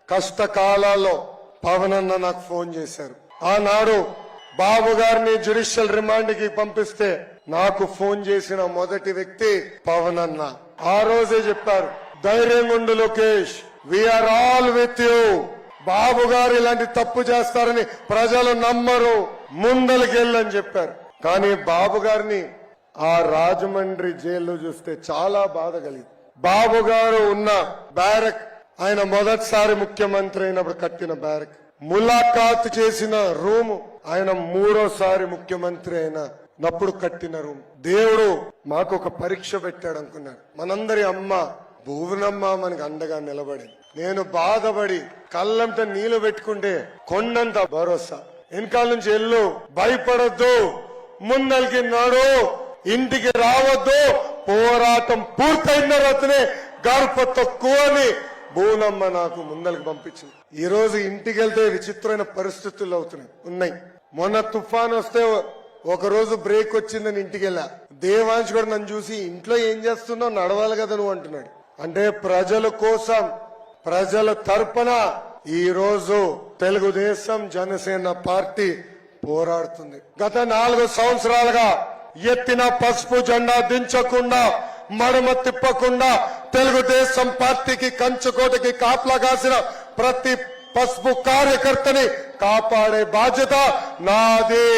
కష్టకాలాల్లో పవన్ అన్న నాకు ఫోన్ చేశారు. ఆనాడు బాబు గారిని జ్యుడిషియల్ రిమాండ్ కి పంపిస్తే నాకు ఫోన్ చేసిన మొదటి వ్యక్తి పవన్ అన్న. ఆ రోజే చెప్పారు, ధైర్యంగా ఉండు Lokesh, we're all with you. Babu గారు ఇలాంటి తప్పు చేస్తారని ప్రజలు నమ్మరు, ముందలకెళ్ళని చెప్పారు. కానీ బాబు గారిని ఆ రాజమండ్రి జైల్లో చూస్తే చాలా బాధ కలిగింది. బాబు గారు ఉన్న బ్యారక్, ఆయన మొదటిసారి ముఖ్యమంత్రి అయినప్పుడు కట్టిన బ్యారక్, ములాఖాత్ చేసిన రూము ఆయన మూడోసారి ముఖ్యమంత్రి అయినప్పుడు కట్టిన రూమ్. దేవుడు మాకు ఒక పరీక్ష పెట్టాడు అనుకున్నాడు. మనందరి అమ్మ భువనమ్మ మనకు అండగా నిలబడింది. నేను బాధపడి కళ్ళంతా నీళ్లు పెట్టుకుంటే కొండంత భరోసా. వెనకాల నుంచి ఎల్లు, భయపడొద్దు, ముందలికి నాడు, ఇంటికి రావద్దు, పోరాటం పూర్తయిన తర్వాతనే గర్భ తక్కువ అని భువనమ్మ నాకు ముందలికి పంపించింది. ఈ రోజు ఇంటికి వెళ్తే విచిత్రమైన పరిస్థితులు ఉన్నాయి. మొన్న తుఫాన్ వస్తే ఒక రోజు బ్రేక్ వచ్చిందని ఇంటికి వెళ్ళా. దేవాంశ్ కూడా నన్ను చూసి ఇంట్లో ఏం చేస్తున్నావు, నడవాలి కదా నువ్వు అంటున్నాడు. అంటే ప్రజల కోసం, ప్రజల తరపున ఈ రోజు తెలుగుదేశం జనసేన పార్టీ పోరాడుతుంది. గత 4 సంవత్సరాలుగా ఎత్తిన పసుపు జెండా దించకుండా, మడమ తిప్పకుండా తెలుగుదేశం పార్టీకి కంచుకోటకి కాపలా కాసిన ప్రతి పసుపు కార్యకర్తని కాపాడే బాధ్యత నాది.